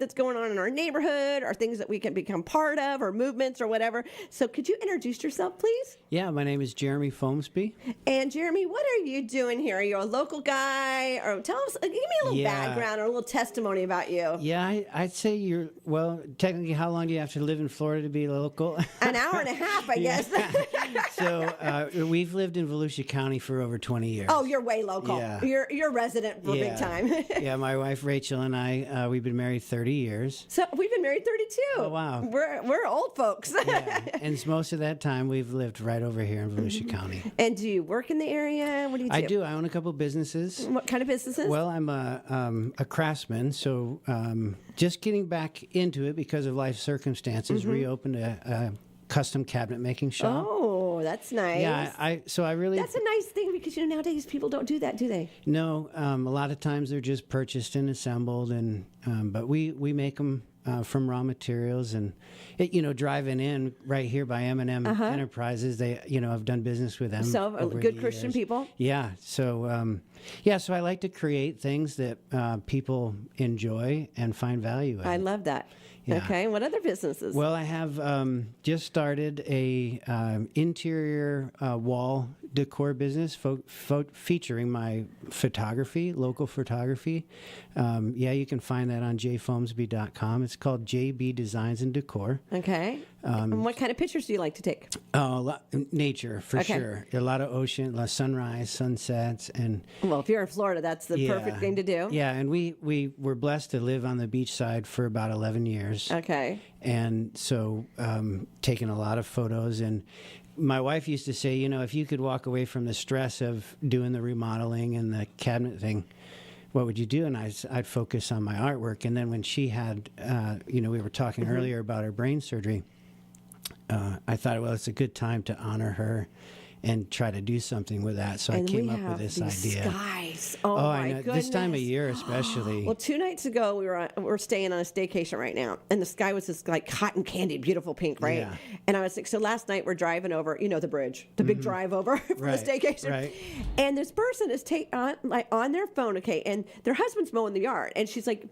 that's going on in our neighborhood or things that we can become part of or movements or whatever. So could you introduce yourself, please? Yeah, my name is Jeremy Foamsby. And Jeremy, what are you doing here? Are you a local guy? Or tell us, give me a little background or a little testimony about you. Yeah, I'd say technically, how long do you have to live in Florida to be local? An hour and a half, I guess. So we've lived in Volusia County for over 20 years. Oh, you're way local. Yeah. You're resident for big time. Yeah, my wife Rachel and I, we've been married 30 years. So we've been married 32. Oh, wow. We're old folks. Yeah. And most of that time we've lived right over here in Volusia County. And do you work in the area? What do you do? I do. I own a couple businesses. What kind of businesses? Well, I'm a craftsman, so just getting back into it because of life circumstances, reopened a custom cabinet making shop. Oh, that's nice. Yeah, I really... That's a nice thing because, nowadays people don't do that, do they? No, a lot of times they're just purchased and assembled, and but we make them from raw materials, and driving in right here by M&M Enterprises, they I've done business with them. So over good the Christian years. people. Yeah, so so I like to create things that people enjoy and find value in. I love that. Yeah. Okay, what other businesses? Well, I have just started a interior wall decor business featuring my photography, local photography. You can find that on jfoamsby.com. It's called JB Designs and Decor. Okay. And what kind of pictures do you like to take? Nature, for sure. A lot of ocean, a lot of sunrise, sunsets, and... Well, if you're in Florida, that's the perfect thing to do. Yeah, and we were blessed to live on the beach side for about 11 years. Okay. And so taking a lot of photos, and my wife used to say, if you could walk away from the stress of doing the remodeling and the cabinet thing, what would you do? And I'd focus on my artwork. And then when she had, we were talking earlier about her brain surgery, I thought, well, it's a good time to honor her and try to do something with that. So I came up with this idea. Skies. Oh my I know. goodness. This time of year especially. Well, 2 nights ago we're staying on a staycation right now, and the sky was this like cotton candy, beautiful pink, right? Yeah. And I was like, so last night we're driving over, the bridge, the big drive over from the staycation, right. And this person is on their phone, okay, and their husband's mowing the yard, and she's like,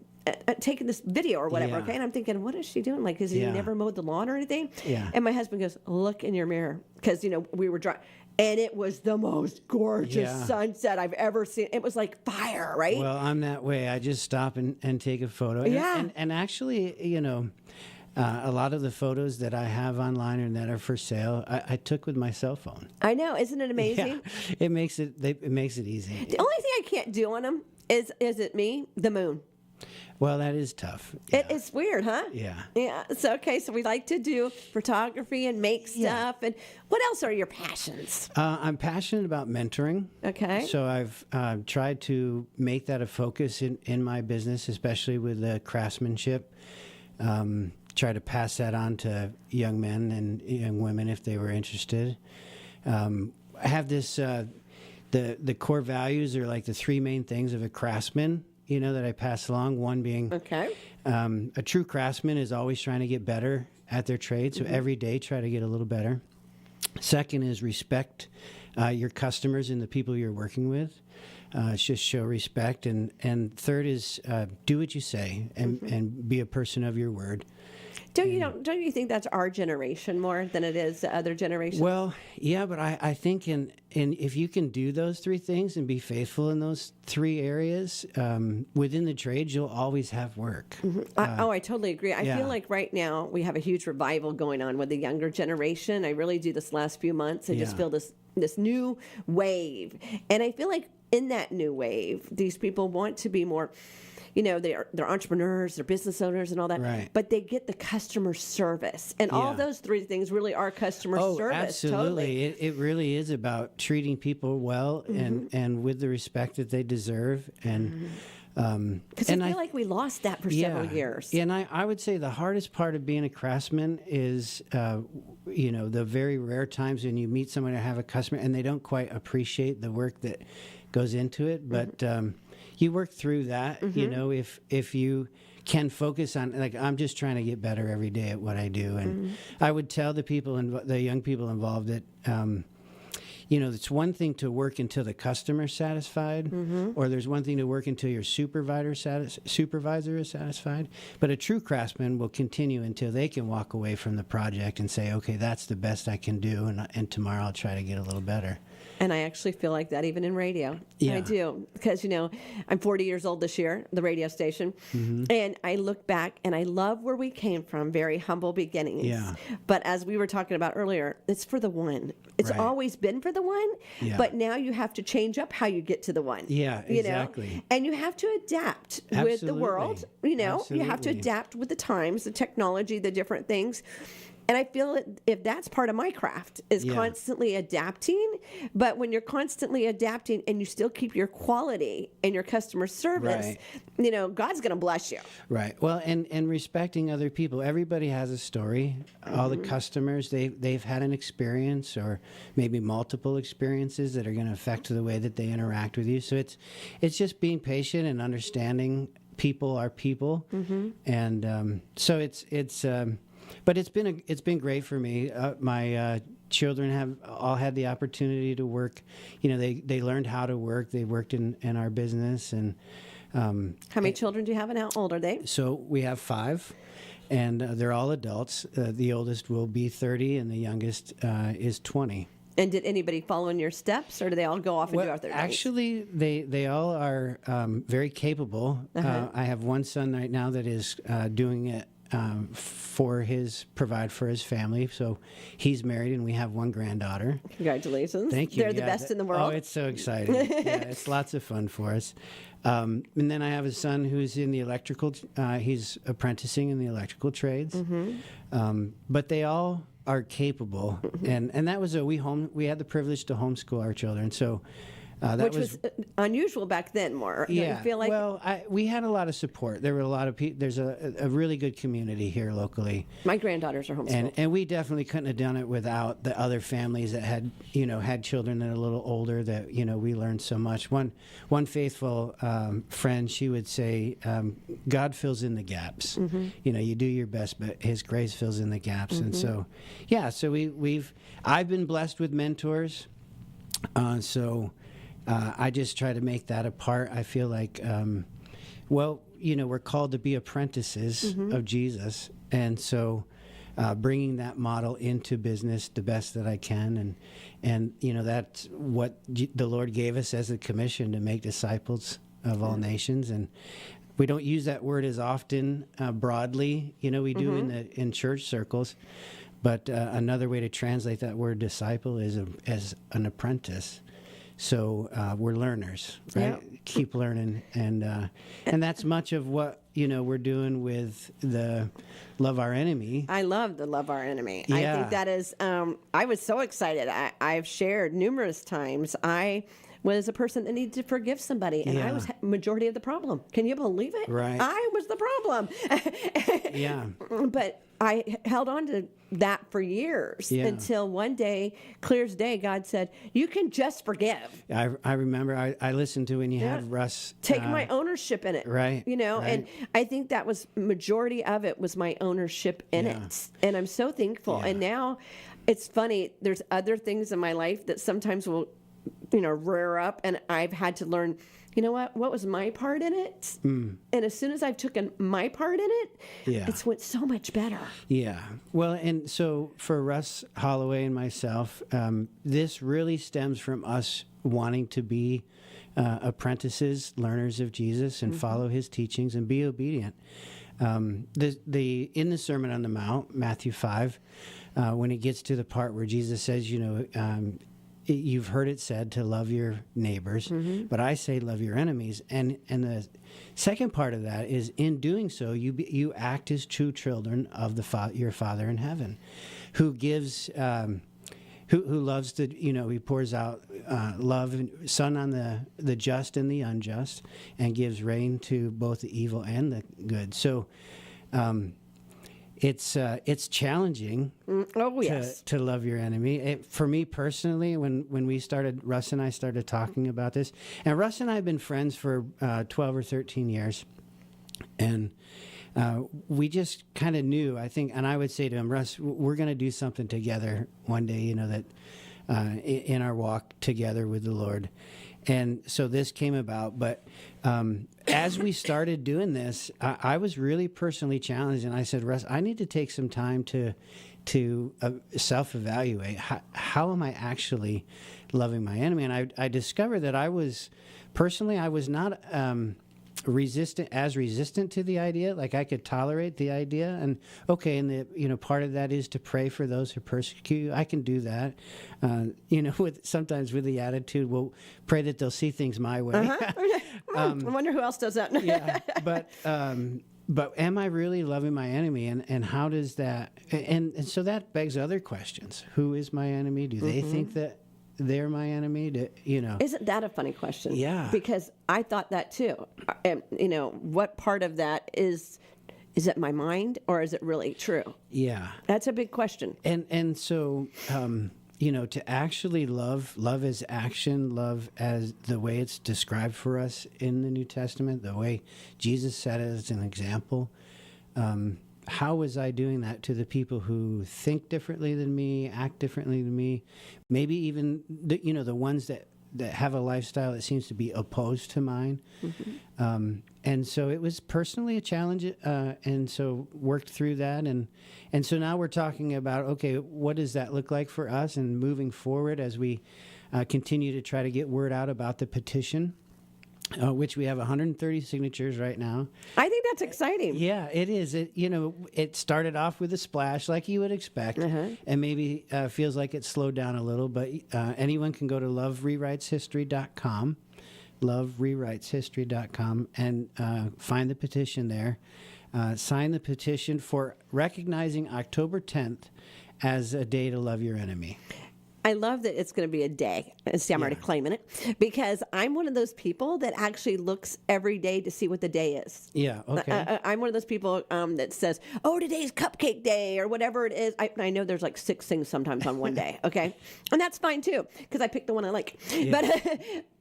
taking this video or whatever, okay? And I'm thinking, what is she doing? Like, has he never mowed the lawn or anything? Yeah. And my husband goes, look in your mirror, because, we were driving. And it was the most gorgeous sunset I've ever seen. It was like fire, right? Well, I'm that way. I just stop and take a photo. Yeah. And actually, a lot of the photos that I have online and that are for sale, I took with my cell phone. I know. Isn't it amazing? Yeah. It makes it easy. The only thing I can't do on them is it me? The moon. Well, that is tough. Yeah. It's weird, huh? Yeah. Yeah. So, okay, so we like to do photography and make stuff. And what else are your passions? I'm passionate about mentoring. Okay. So I've tried to make that a focus in my business, especially with the craftsmanship. Try to pass that on to young men and young women if they were interested. I have this, the core values are like the 3 main things of a craftsman, that I pass along. One being, a true craftsman is always trying to get better at their trade. So every day try to get a little better. Second is respect your customers and the people you're working with. Just show respect. And third is do what you say and be a person of your word. Don't you think that's our generation more than it is the other generations? Well, yeah, but I think if you can do those 3 things and be faithful in those 3 areas, within the trade, you'll always have work. I totally agree. I feel like right now we have a huge revival going on with the younger generation. I really do this last few months. I just feel this new wave. And I feel like in that new wave, these people want to be more... they're entrepreneurs, they're business owners and all that. Right. But they get the customer service. And all those 3 things really are customer service. Absolutely. Totally. It really is about treating people well and with the respect that they deserve. And because I feel like we lost that for several years. Yeah, and I would say the hardest part of being a craftsman is, the very rare times when you meet someone or have a customer and they don't quite appreciate the work that goes into it. But you work through that, if you can focus on, like, I'm just trying to get better every day at what I do. And I would tell the young people involved that, it's one thing to work until the customer's satisfied, or there's one thing to work until your supervisor is satisfied. But a true craftsman will continue until they can walk away from the project and say, okay, that's the best I can do, and tomorrow I'll try to get a little better. And I actually feel like that even in radio. Yeah. I do. Because, I'm 40 years old this year, the radio station. And I look back and I love where we came from, very humble beginnings. Yeah. But as we were talking about earlier, it's for the one. It's Right. always been for the one, Yeah. but now you have to change up how you get to the one. Yeah, exactly. And you have to adapt with the world. Absolutely. You have to Absolutely. adapt with the times, the technology, the different things. And I feel if that's part of my craft is Yeah. constantly adapting, but when you're constantly adapting and you still keep your quality and your customer service, God's going to bless you. Right. Well, and respecting other people. Everybody has a story. All the customers, they've had an experience or maybe multiple experiences that are going to affect the way that they interact with you. So it's just being patient and understanding people are people. And so it's but it's been great for me. My children have all had the opportunity to work. They learned how to work. They worked in our business. And How many children do you have and how old are they? so we have 5, and they're all adults. The oldest will be 30, and the youngest is 20. And did anybody follow in your steps, or do they all go off and do other things? Actually, they all are very capable. I have one son right now that is doing it provide for his family. So he's married, and we have one granddaughter. Congratulations. Thank you. They're the best in the world. Oh, it's so exciting. Yeah, it's lots of fun for us. And then I have a son who's in the electrical, he's apprenticing in the electrical trades. But they all are capable. And that was we had the privilege to homeschool our children. So Which was unusual back then more. Don't you feel like? Well, we had a lot of support. There were a lot of people. There's a really good community here locally. My granddaughters are homeschooled. And we definitely couldn't have done it without the other families that had children that are a little older that, we learned so much. One faithful friend, she would say, God fills in the gaps. You do your best, but his grace fills in the gaps. And so, I've been blessed with mentors. I just try to make that a part. I feel like, we're called to be apprentices of Jesus. And so bringing that model into business the best that I can. And that's what the Lord gave us as a commission, to make disciples of all nations. And we don't use that word as often broadly. We do in church circles. But another way to translate that word disciple is as an apprentice. So we're learners, right? Yeah. Keep learning, and that's much of what we're doing with the Love Our Enemy. I love the Love Our Enemy. Yeah. I think that is. I was so excited. I've shared numerous times. I was a person that needed to forgive somebody, and I was majority of the problem. Can you believe it? Right. I was the problem. Yeah. But I held on to that for years until one day, clear as day, God said, "You can just forgive." I remember I listened to when you had Russ take my ownership in it, right? And I think that was majority of it was my ownership in it, and I'm so thankful. And now, it's funny. There's other things in my life that sometimes will, rear up, and I've had to learn. You know what was my part in it? And as soon as I've taken my part in it, it's went so much better. Yeah. Well, and so for Russ Holloway and myself, this really stems from us wanting to be apprentices, learners of Jesus, and follow his teachings and be obedient. In the Sermon on the Mount, Matthew 5, when it gets to the part where Jesus says, you've heard it said to love your neighbors, but I say love your enemies. And the second part of that is, in doing so, you act as true children of your Father in heaven, who gives, who loves to, he pours out love and sun on the just and the unjust, and gives rain to both the evil and the good. So, it's challenging to love your enemy. For me personally, when Russ and I started talking about this, and Russ and I have been friends for 12 or 13 years, and we just kind of knew, I think, and I would say to him, Russ, we're going to do something together one day, that in our walk together with the Lord. And so this came about. But as we started doing this, I was really personally challenged. And I said, Russ, I need to take some time to self-evaluate. How am I actually loving my enemy? And I discovered that I was not resistant to the idea. Like, I could tolerate the idea, and okay, and the part of that is to pray for those who persecute you. I can do that. Sometimes with the attitude, well, pray that they'll see things my way. I wonder who else does that. Yeah, but am I really loving my enemy, and how does that? And so that begs other questions. Who is my enemy? Do they think that they're my enemy? Isn't that a funny question? Yeah. Because I thought that too. And, what part of that is it my mind, or is it really true? Yeah. That's a big question. And so, to actually love as action, love as the way it's described for us in the New Testament, the way Jesus set it as an example. How was I doing that to the people who think differently than me, act differently than me, maybe even the ones that have a lifestyle that seems to be opposed to mine? And so it was personally a challenge, and so worked through that, and so now we're talking about, okay, what does that look like for us, and moving forward as we continue to try to get word out about the petition. Which we have 130 signatures right now. I think that's exciting. Yeah, it is. It started off with a splash, like you would expect, and maybe feels like it slowed down a little. But anyone can go to loverewriteshistory.com, loverewriteshistory.com, and find the petition there. Sign the petition for recognizing October 10th as a day to love your enemy. I love that it's going to be a day. See, I'm already claiming it, because I'm one of those people that actually looks every day to see what the day is. Yeah, okay. I'm one of those people that says, oh, today's cupcake day or whatever it is. I know there's like 6 things sometimes on one day, okay? And that's fine too, because I picked the one I like. Yeah.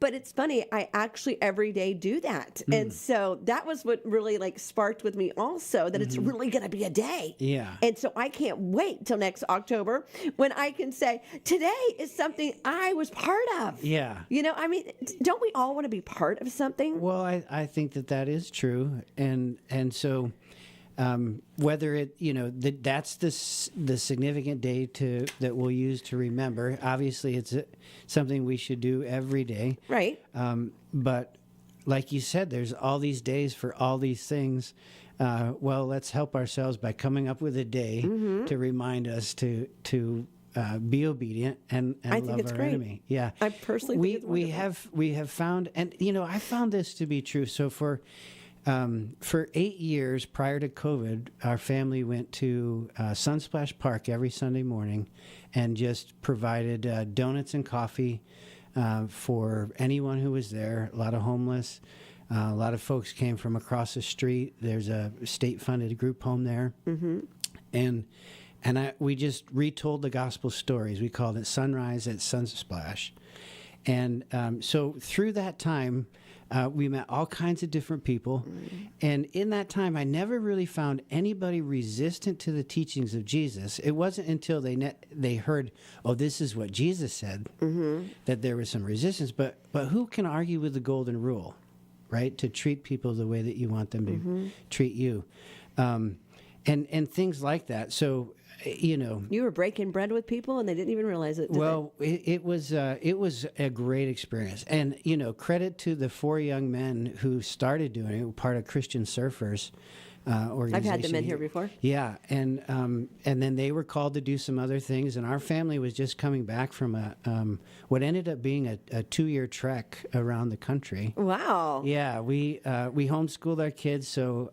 But it's funny, I actually every day do that. And so that was what really sparked with me also, that it's really going to be a day. Yeah. And so I can't wait till next October when I can say, today is something I was part of. Yeah. Don't we all want to be part of something? Well, I think that is true. And so whether it, that's the significant day that we'll use to remember. Obviously, it's something we should do every day. Right. But like you said, there's all these days for all these things. Well, let's help ourselves by coming up with a day to remind us to be obedient and love our enemy. Yeah, I personally think we have found, and I found this to be true. So for 8 years prior to COVID, our family went to Sunsplash Park every Sunday morning and just provided donuts and coffee for anyone who was there. A lot of homeless. A lot of folks came from across the street. There's a state-funded group home there, and we just retold the gospel stories. We called it Sunrise at Sunsplash. And so through that time, we met all kinds of different people. And in that time, I never really found anybody resistant to the teachings of Jesus. It wasn't until they heard, oh, this is what Jesus said, that there was some resistance. But who can argue with the golden rule, right? To treat people the way that you want them to treat you. And things like that. So, you were breaking bread with people and they didn't even realize it. Well, it was a great experience, and credit to the 4 young men who started doing it, part of Christian Surfers organization. I've had them in here before. Yeah, and then they were called to do some other things, and our family was just coming back from what ended up being a 2-year trek around the country. Wow. Yeah, we homeschooled our kids, so.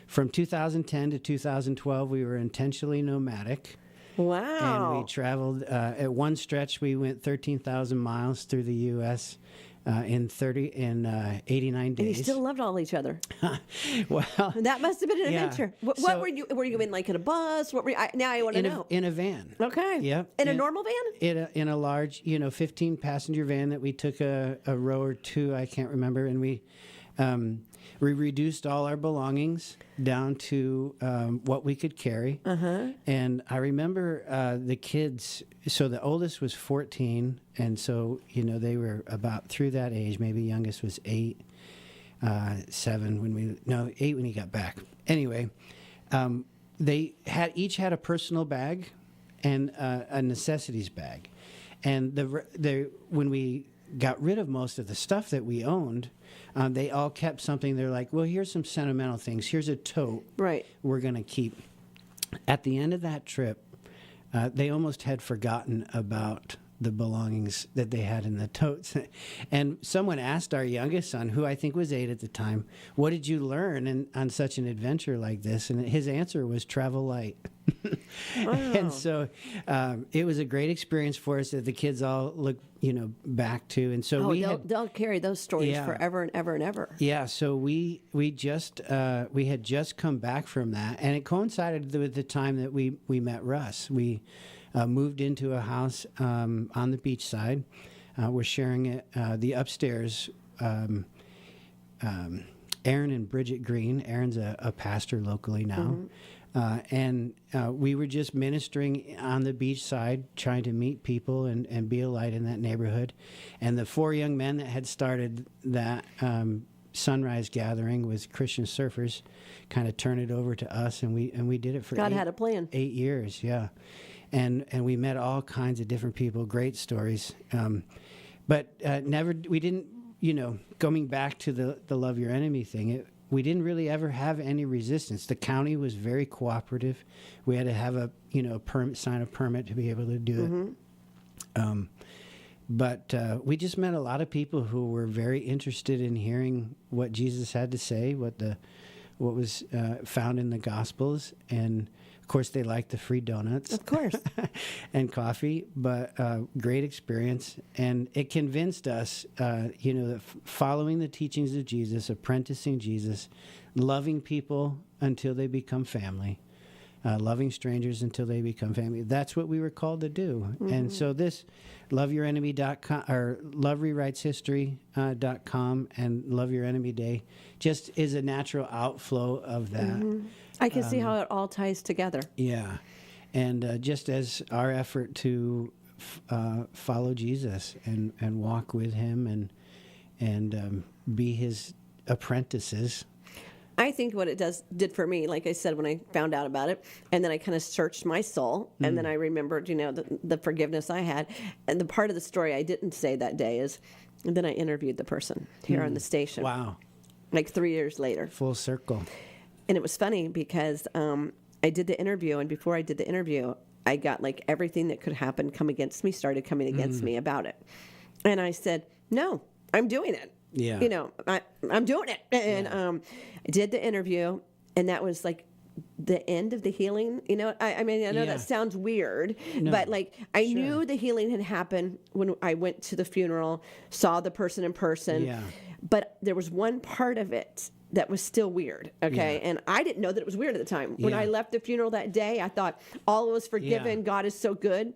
From 2010 to 2012, we were intentionally nomadic. Wow. And we traveled, at one stretch, we went 13,000 miles through the U.S. In 89 days. And you still loved all each other. Well, that must have been an adventure. What were you in, like in a bus? What were you, now I want to know. In a van. Okay. Yep. In a normal van? In a large, 15 passenger van that we took a row or two, I can't remember, and we we reduced all our belongings down to what we could carry. And I remember the kids, so the oldest was 14, and so, they were about through that age. Maybe youngest was 8, 7 8 when he got back. Anyway, they each had a personal bag and a necessities bag. And when we got rid of most of the stuff that we owned, they all kept something. They're like, well, here's some sentimental things. Here's a tote we're going to keep. At the end of that trip, they almost had forgotten about the belongings that they had in the totes. And someone asked our youngest son, who I think was 8 at the time, what did you learn on such an adventure like this? And his answer was travel light. Wow. And so it was a great experience for us that the kids all look, back to. And so they'll carry those stories forever and ever and ever. Yeah. So we had just come back from that, and it coincided with the time that we met Russ. We moved into a house on the beach side. We're sharing it, the upstairs. Aaron and Bridget Green. Aaron's a pastor locally now. And we were just ministering on the beach side, trying to meet people and be a light in that neighborhood. And the 4 young men that had started that sunrise gathering with Christian surfers kind of turned it over to us, and we did it for God had a plan. 8 years, yeah. And we met all kinds of different people, great stories. But we didn't, going back to the love your enemy thing, we didn't really ever have any resistance. The county was very cooperative. We had to have a sign a permit to be able to do it. But we just met a lot of people who were very interested in hearing what Jesus had to say, what was found in the Gospels, and of course they liked the free donuts, of course, and coffee. But great experience, and it convinced us, that following the teachings of Jesus, apprenticing Jesus, loving people until they become family. Loving strangers until they become family. That's what we were called to do. And so this loveyourenemy.com or loverewriteshistory.com and Love Your Enemy Day just is a natural outflow of that. I can see how it all ties together. Yeah. And just as our effort to follow Jesus and walk with him and be his apprentices. I think what it did for me, like I said, when I found out about it, and then I kind of searched my soul, and then I remembered, the forgiveness I had. And the part of the story I didn't say that day is, and then I interviewed the person here on the station. Wow. Like 3 years later. Full circle. And it was funny because I did the interview, and before I did the interview, I got like everything that could happen started coming against me about it. And I said, no, I'm doing it. Yeah. I'm doing it. And I did the interview, and that was like the end of the healing. I know that sounds weird, but like I knew the healing had happened when I went to the funeral, saw the person in person. Yeah. But there was one part of it that was still weird. Okay. Yeah. And I didn't know that it was weird at the time. When I left the funeral that day, I thought all was forgiven. Yeah. God is so good.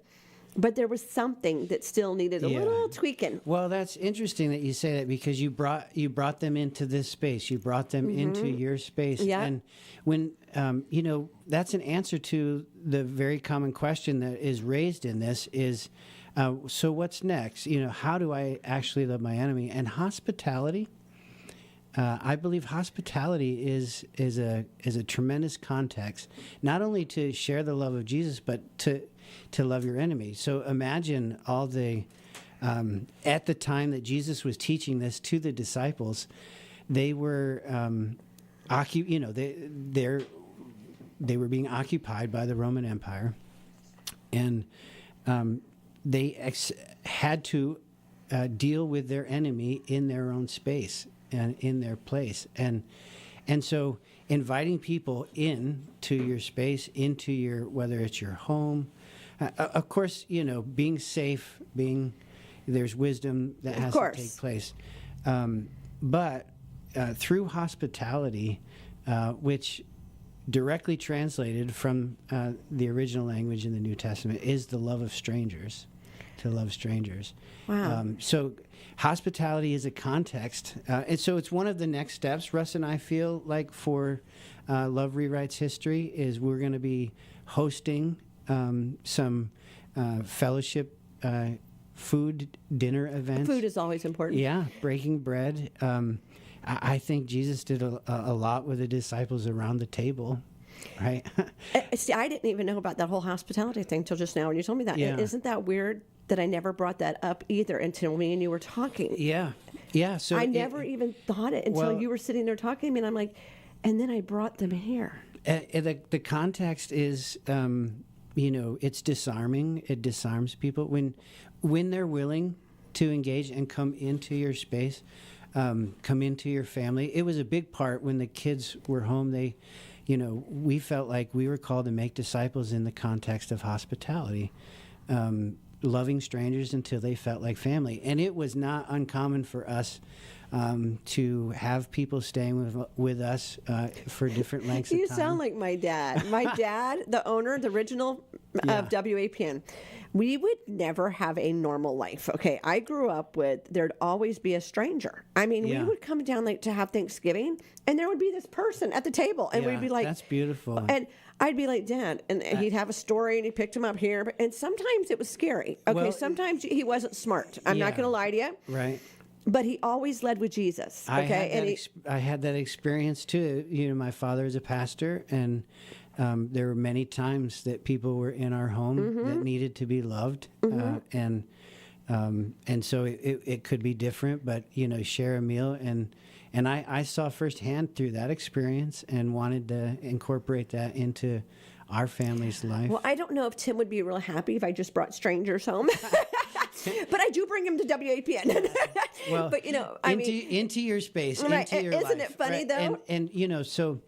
But there was something that still needed a little tweaking. Well, that's interesting that you say that, because you brought them into this space. You brought them into your space. Yeah. And when, that's an answer to the very common question that is raised in this is, so what's next? How do I actually love my enemy? And hospitality, I believe hospitality is a tremendous context, not only to share the love of Jesus, but to love your enemy. So imagine all the, at the time that Jesus was teaching this to the disciples, they were, they were being occupied by the Roman Empire, and they had to deal with their enemy in their own space and in their place. And so inviting people into your space, into your, whether it's your home, of course, being safe, there's wisdom that has to take place. But through hospitality, which directly translated from the original language in the New Testament is the love of strangers. to love strangers. Wow. So hospitality is a context. And so it's one of the next steps, Russ and I feel like, for Love Rewrites History, is we're going to be hosting some fellowship food dinner events. Food is always important. Yeah, breaking bread. I think Jesus did a lot with the disciples around the table, right? See, I didn't even know about that whole hospitality thing till just now when you told me that. Yeah. Isn't that weird that I never brought that up either until me and you were talking? Yeah. So I never even thought it until well, you were sitting there talking to me, and I'm like, and then I brought them here. The context is, it's disarming. It disarms people when they're willing to engage and come into your space, come into your family. It was a big part when the kids were home. We felt like we were called to make disciples in the context of hospitality, loving strangers until they felt like family. And it was not uncommon for us to have people staying with us for different lengths of time. You sound like my dad. My dad, the owner, the original of WAPN. We would never have a normal life. Okay, I grew up with there'd always be a stranger. I mean, we would come down to have Thanksgiving, and there would be this person at the table, and we'd be like, "That's beautiful." And I'd be like, "Dad," and he'd have a story, and he picked him up here. And sometimes it was scary. Okay, Well, sometimes he wasn't smart. I'm not going to lie to you. Right. But he always led with Jesus. Okay, I had that experience too. My father is a pastor, and there were many times that people were in our home that needed to be loved, and so it could be different. But share a meal, and I saw firsthand through that experience, and wanted to incorporate that into our family's life. Well, I don't know if Tim would be real happy if I just brought strangers home. But I do bring him to WAPN. Well, but into your space, right. into your life. Isn't it funny, right? though? And so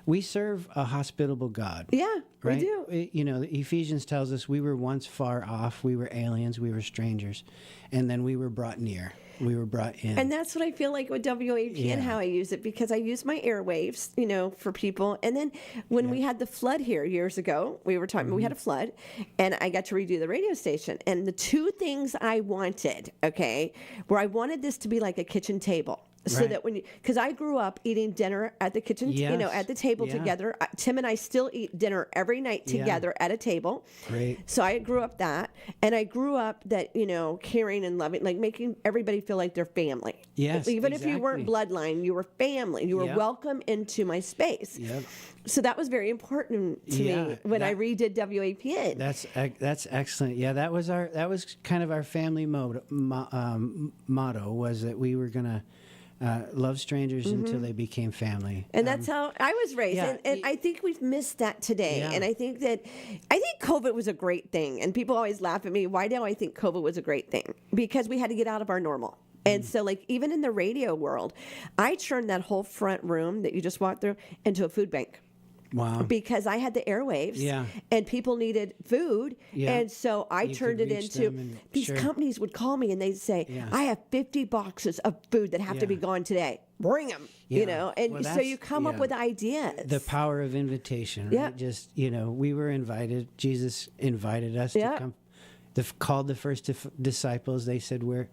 we serve a hospitable God. Yeah, right? we do. Ephesians tells us we were once far off, we were aliens, we were strangers, and then we were brought near. We were brought in. And that's what I feel like with WAPN, how I use it, because I use my airwaves, for people. And then when we had the flood here years ago, we were talking, we had a flood, and I got to redo the radio station. And the two things I wanted, where I wanted this to be like a kitchen table. So that because I grew up eating dinner at the kitchen, at the table together. Tim and I still eat dinner every night together at a table. Great. So I grew up that, and I grew up that, caring and loving, like making everybody feel like they're family. Yes, Even if you weren't bloodline, you were family. You were welcome into my space. Yep. So that was very important to me when I redid WAPN. That's excellent. Yeah, that was kind of our family motto was that we were gonna love strangers until they became family. And that's how I was raised. And I think we've missed that today. Yeah. And I think COVID was a great thing. And people always laugh at me. Why do I think COVID was a great thing? Because we had to get out of our normal. And so, like, even in the radio world, I turned that whole front room that you just walked through into a food bank. Wow. Because I had the airwaves and people needed food. Yeah. And so I turned it into these companies would call me and they'd say, I have 50 boxes of food that have to be gone today. Bring them, And so you come up with ideas. The power of invitation, right? Just, we were invited. Jesus invited us to come. Called the first disciples. They said, where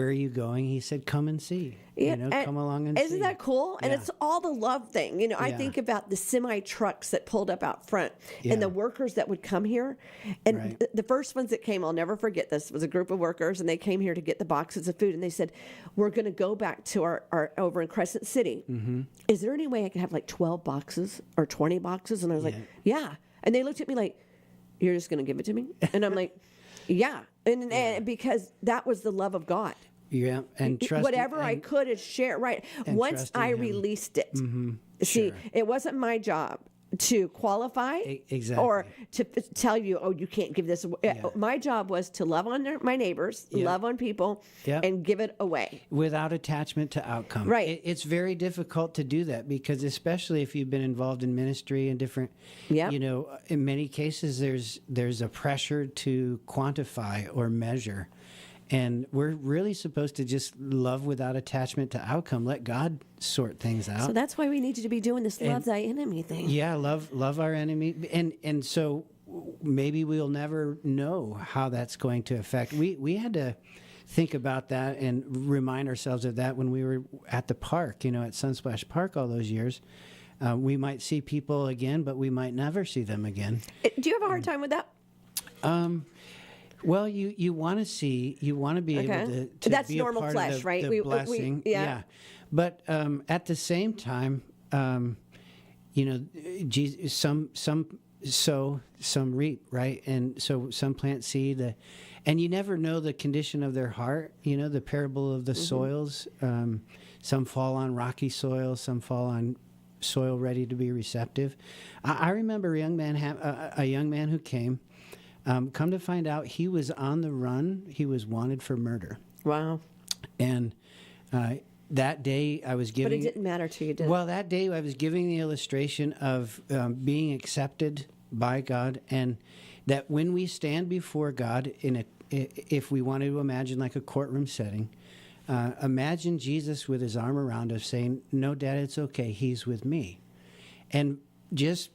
are you going? He said, come and see. Come along and see. Isn't that cool? And it's all the love thing. I think about the semi trucks that pulled up out front and the workers that would come here. And the first ones that came, I'll never forget this, was a group of workers, and they came here to get the boxes of food. And they said, we're going to go back to our over in Crescent City. Mm-hmm. Is there any way I could have like 12 boxes or 20 boxes? And I was like, yeah. And they looked at me like, you're just going to give it to me? And I'm like, yeah. And because that was the love of God. Yeah, and trust whatever I could is share. Right. Once I released it, see, it wasn't my job to qualify or to tell you, oh, you can't give this away. Yeah. My job was to love on my neighbors, love on people, and give it away. Without attachment to outcome. Right. It's very difficult to do that because especially if you've been involved in ministry and different, in many cases there's a pressure to quantify or measure. And we're really supposed to just love without attachment to outcome. Let God sort things out. So that's why we need you to be doing this love thy enemy thing. Yeah, love our enemy. And so maybe we'll never know how that's going to affect. We had to think about that and remind ourselves of that when we were at the park, at Sunsplash Park all those years. We might see people again, but we might never see them again. Do you have a hard time with that? Well, you want to be able to that's be normal a part flesh, of the, right? the blessing. Yeah. But at the same time, Jesus, some sow, some reap, right? And so some plant seed, and you never know the condition of their heart. The parable of the soils. Some fall on rocky soil, some fall on soil ready to be receptive. I remember a young man who came. Come to find out, he was on the run. He was wanted for murder. Wow. And that day I was giving... But it didn't matter to you, did it? Well, that day I was giving the illustration of being accepted by God, and that when we stand before God, if we wanted to imagine like a courtroom setting, imagine Jesus with his arm around us saying, "No, Dad, it's okay. He's with me." And just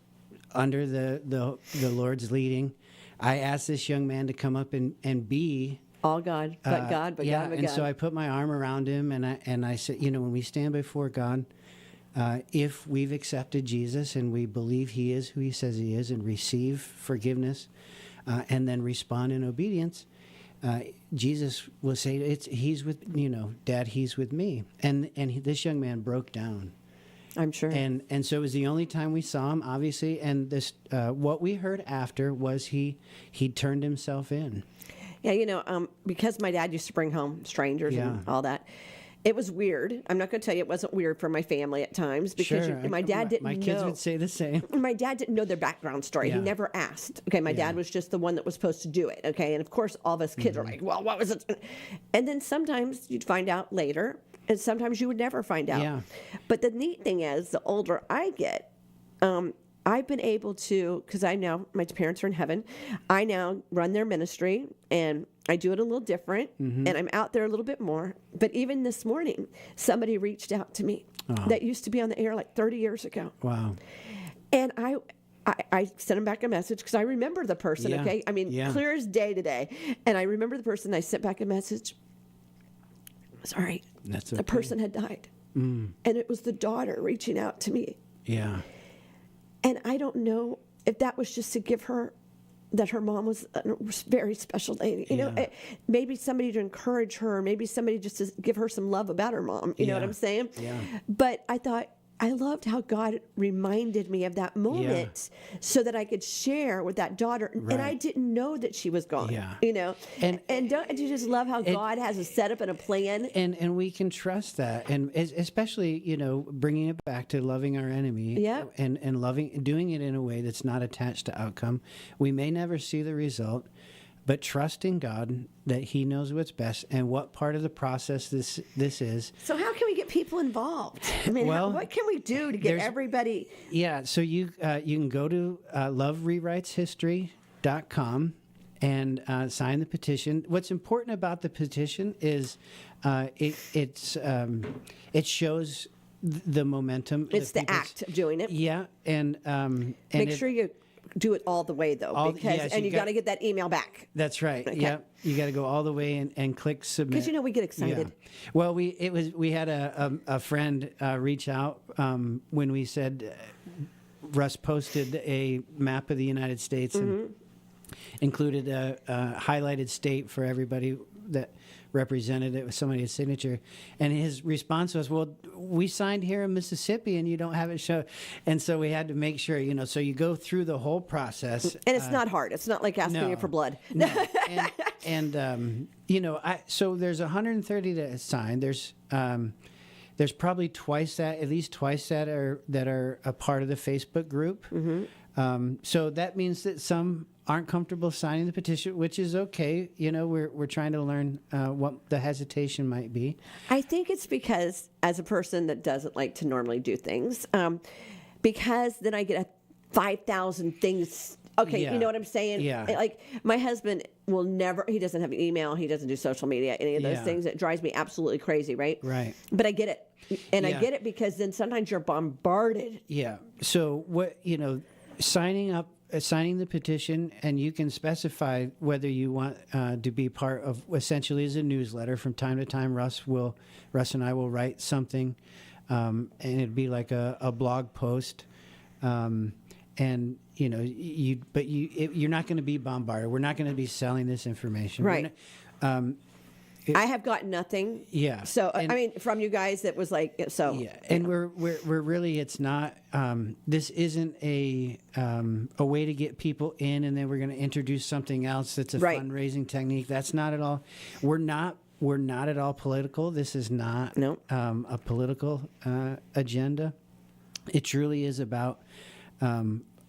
under the Lord's leading, I asked this young man to come up and be all God, but God, but yeah, God, but and God. so I put my arm around him, and I said, when we stand before God, if we've accepted Jesus and we believe He is who He says He is, and receive forgiveness, and then respond in obedience, Jesus will say, He's with Dad, He's with me, and this young man broke down. I'm sure. And so it was the only time we saw him, obviously. And this, what we heard after was he turned himself in. Yeah, because my dad used to bring home strangers and all that. It was weird. I'm not going to tell you it wasn't weird for my family at times because sure. My dad didn't know. My kids would say the same. My dad didn't know their background story. Yeah. He never asked. Okay, my dad was just the one that was supposed to do it. Okay, and of course all of us kids are like, well, what was it? And then sometimes you'd find out later, and sometimes you would never find out. Yeah. But the neat thing is, the older I get, I've been able to, because my parents are in heaven, I now run their ministry, and I do it a little different, and I'm out there a little bit more. But even this morning, somebody reached out to me that used to be on the air like 30 years ago. Wow. And I sent him back a message because I remember the person, okay? I mean, clear as day today. And I remember the person, I sent back a message. Sorry. That's okay. The person had died. And it was the daughter reaching out to me. Yeah. And I don't know if that was just to give her that her mom was a very special lady. Maybe somebody to encourage her, maybe somebody just to give her some love about her mom. You know what I'm saying? Yeah. But I thought, I loved how God reminded me of that moment so that I could share with that daughter. Right. And I didn't know that she was gone. Yeah. And don't you just love how God has a setup and a plan? And we can trust that. And especially, bringing it back to loving our enemy. Yeah. And doing it in a way that's not attached to outcome. We may never see the result, but trusting God that He knows what's best and what part of the process this is. So how can we get people involved? I mean, what can we do to get everybody? Yeah, so you can go to loverewriteshistory.com and sign the petition. What's important about the petition is it shows the momentum. It's the act of doing it. Yeah, and make sure you do it all the way though, because you got to get that email back. That's right. Okay. Yeah, you got to go all the way and click submit. Because we get excited. Yeah. Well, we had a friend reach out when we said Russ posted a map of the United States and included a highlighted state for everybody that represented it with somebody's signature, and his response was, "Well, we signed here in Mississippi, and you don't have it show." And so we had to make sure, so you go through the whole process, and it's not hard. It's not like asking you for blood. No. So there's 130 to sign. There's probably at least twice that are a part of the Facebook group. So that means that some aren't comfortable signing the petition, which is okay. We're trying to learn what the hesitation might be. I think it's because, as a person that doesn't like to normally do things, because then I get 5,000 things. Okay, Yeah. you know what I'm saying? Yeah. Like, my husband will never, he doesn't have email, he doesn't do social media, any of those Yeah. things. It drives me absolutely crazy, right? Right. But I get it. And I Yeah. get it because then sometimes you're bombarded. Yeah. So signing up signing the petition, and you can specify whether you want to be part of, essentially as a newsletter. From time to time, Russ and I will write something, and it'd be like a blog post. And you're not going to be bombarded. We're not going to be selling this information. Right. I have gotten nothing. Yeah. So I mean, from you guys, that was like so. Yeah. And we're really, it's not. This isn't a way to get people in, and then we're going to introduce something else that's a fundraising technique. That's not at all. We're not at all political. This is not a political agenda. It truly is about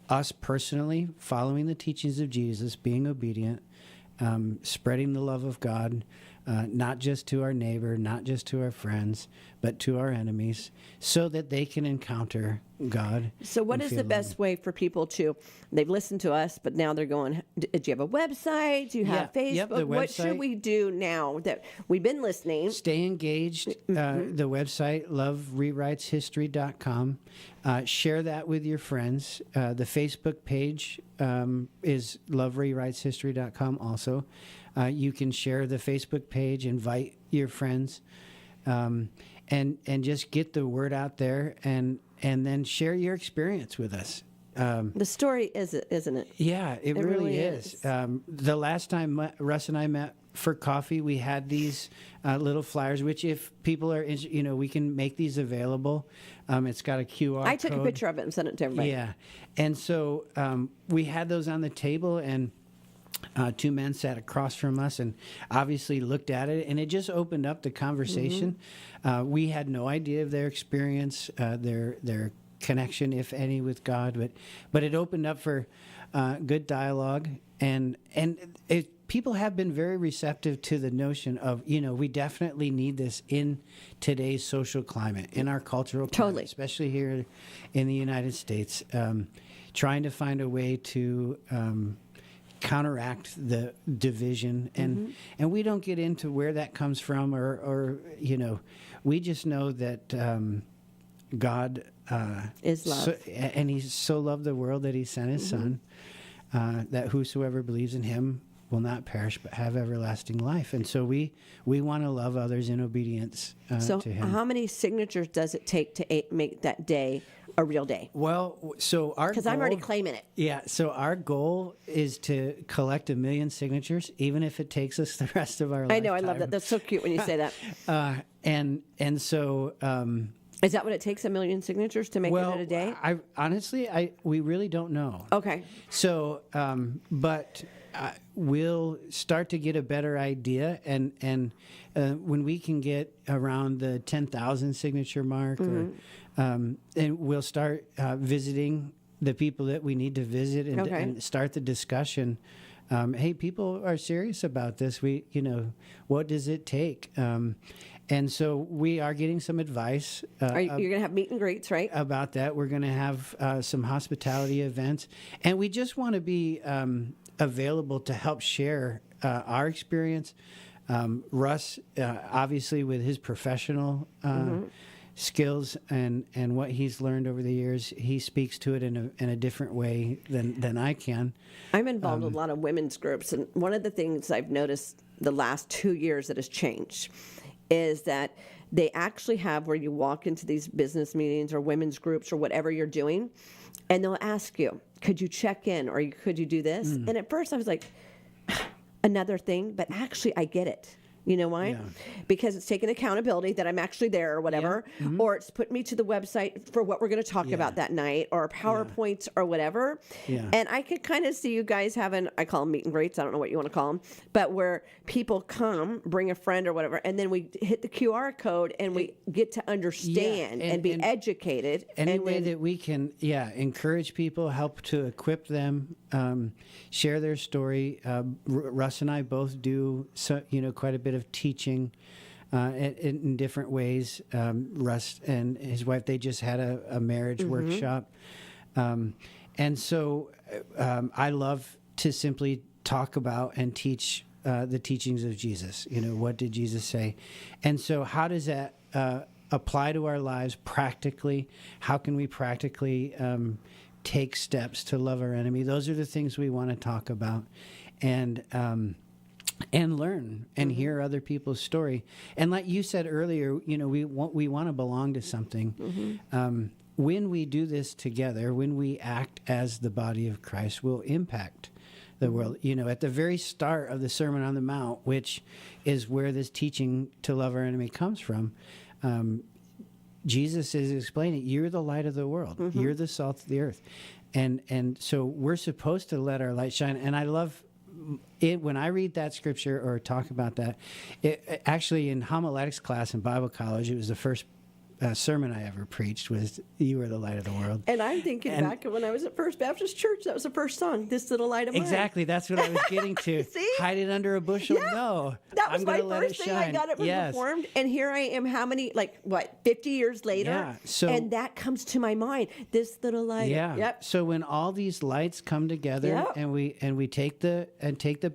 us personally following the teachings of Jesus, being obedient, spreading the love of God, not just to our neighbor, not just to our friends, but to our enemies, so that they can encounter God. So what is the best way for people to, they've listened to us, but now they're going, do you have a website? Do you have Facebook? Yep, the website. What should we do now that we've been listening? Stay engaged. The website, loverewriteshistory.com. Share that with your friends. The Facebook page is loverewriteshistory.com also. You can share the Facebook page, invite your friends, and just get the word out there, and then share your experience with us. The story isn't it? Yeah, it really is. The last time Russ and I met for coffee, we had these little flyers, which if people are, we can make these available. It's got a QR I took code. a picture of it and sent it to everybody. Yeah. And so we had those on the table, and two men sat across from us and obviously looked at it, and it just opened up the conversation. We had no idea of their experience, their connection, if any, with God, but it opened up for good dialogue, and people have been very receptive to the notion of, we definitely need this in today's social climate, in our cultural climate, especially here in the United States, trying to find a way to counteract the division, and we don't get into where that comes from, or we just know that God is love, and He so loved the world that He sent His Son, that whosoever believes in Him will not perish but have everlasting life. And so we want to love others in obedience to Him. How many signatures does it take to make that day a real day? Well, so because I'm already claiming it. Yeah, so our goal is to collect 1 million signatures, even if it takes us the rest of our life. I know, I love that. That's so cute when you say that. And so. Is that what it takes, 1 million signatures to make it a day? We really don't know. Okay. So, but we'll start to get a better idea, and when we can get around the 10,000 signature mark, and we'll start visiting the people that we need to visit, and start the discussion. Hey, people are serious about this. What does it take? And so we are getting some advice. You're going to have meet and greets, right? About that. We're going to have some hospitality events. And we just want to be available to help share our experience. Russ, obviously, with his professional skills and what he's learned over the years, he speaks to it in a different way than I can. I'm involved with a lot of women's groups. And one of the things I've noticed the last 2 years that has changed is that they actually have where you walk into these business meetings or women's groups or whatever you're doing, and they'll ask you, could you check in, or could you do this? And at first I was like, another thing, but actually I get it. You know why? Yeah. Because it's taking accountability that I'm actually there or whatever, or it's put me to the website for what we're going to talk about that night, or PowerPoints or whatever. Yeah. And I could kind of see you guys having, I call them meet and greets, I don't know what you want to call them, but where people come, bring a friend or whatever, and then we hit the QR code and we get to understand and be educated. Any way that we can, encourage people, help to equip them, share their story. Russ and I both do quite a bit of teaching in different ways. Russ and his wife, they just had a marriage workshop. And so I love to simply talk about and teach the teachings of Jesus. What did Jesus say? And so how does that apply to our lives practically? How can we practically take steps to love our enemy. Those are the things we want to talk about, and learn and hear other people's story. And like you said earlier, we want to belong to something. When we do this together, when we act as the body of Christ, we'll impact the world. At the very start of the Sermon on the Mount, which is where this teaching to love our enemy comes from, Jesus is explaining, you're the light of the world. You're the salt of the earth. And so we're supposed to let our light shine. And I love it when I read that scripture or talk about that. Actually, in homiletics class in Bible college, it was the first sermon I ever preached was "You are the light of the world." And I'm thinking back when I was at First Baptist Church, that was the first song, "This Little Light of Mine." Exactly, that's what I was getting to. See? Hide it under a bushel. Yeah. No, That was I'm my gonna first thing I got it Reformed, and here I am. How many? 50 years later? Yeah. So, and that comes to my mind. This little light. Yeah. Yep. So when all these lights come together, Yep. and we take the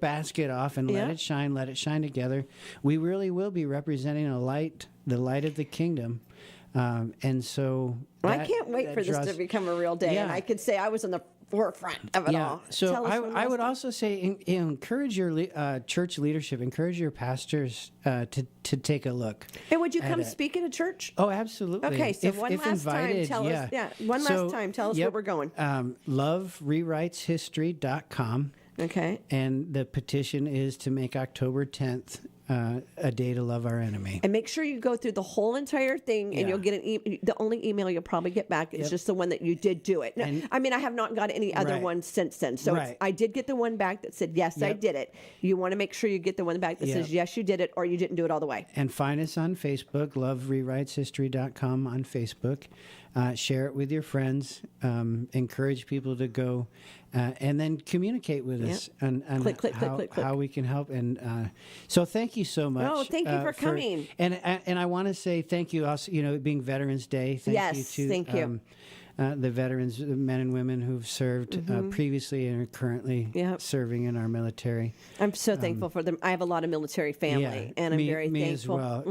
basket off and let it shine together, we really will be representing the light of the kingdom. And so I can't wait for this to become a real day, and I could say I was on the forefront of it all. So I would also say encourage your church leadership, encourage your pastors to take a look. And would you come speak at a church? Oh, absolutely. Okay, so if last invited, time, tell us. Yeah, last time, tell us where we're going. LoveRewritesHistory.com. Okay. And the petition is to make October 10th a day to love our enemy. And make sure you go through the whole entire thing, and you'll get the only email you'll probably get back is just the one that you did do it. Now, I have not got any other ones since then. So I did get the one back that said, yes, I did it. You want to make sure you get the one back that says, yes, you did it, or you didn't do it all the way. And find us on Facebook, LoveRewritesHistory.com on Facebook. Share it with your friends. Encourage people to go, and then communicate with us on how we can help. And so thank you so much. Oh, thank you for coming. And I want to say thank you also, being Veterans Day. Thank you to the veterans, the men and women who've served previously and are currently serving in our military. I'm so thankful for them. I have a lot of military family, and I'm very thankful. Me as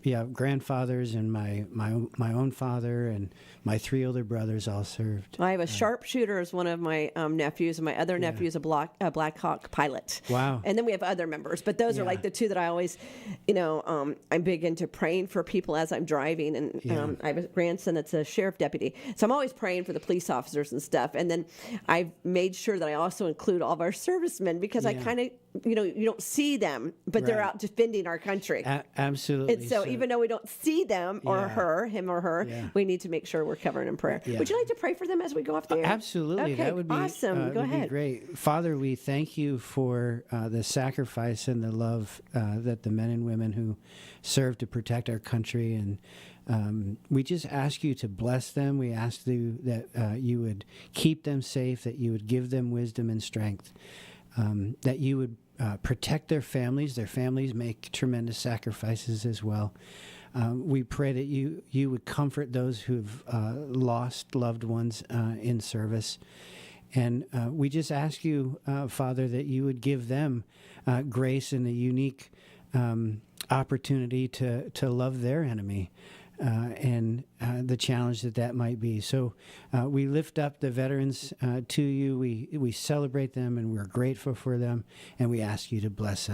well. Grandfathers and my own father and my 3 older brothers all served. I have a sharpshooter as one of my nephews, and my other nephew is a Black Hawk pilot. Wow. And then we have other members, but those are like the 2 that I always, I'm big into praying for people as I'm driving, and I have a grandson that's a sheriff deputy. So I'm always praying for the police officers and stuff. And then I've made sure that I also include all of our servicemen, because I kind of, you don't see them, but they're out defending our country. Absolutely. And so even though we don't see them or him or her, we need to make sure we're covering in prayer. Would you like to pray for them as we go off the air? Absolutely. Okay, That would be awesome. Go ahead. Be great. Father, we thank you for the sacrifice and the love that the men and women who serve to protect our country, and we just ask you to bless them. We ask you that you would keep them safe, that you would give them wisdom and strength, that you would protect their families. Their families make tremendous sacrifices as well. We pray that you would comfort those who've lost loved ones in service. And we just ask you, Father, that you would give them grace and a unique opportunity to love their enemy. And the challenge that might be. So we lift up the veterans to you. We celebrate them, and we're grateful for them, and we ask you to bless them.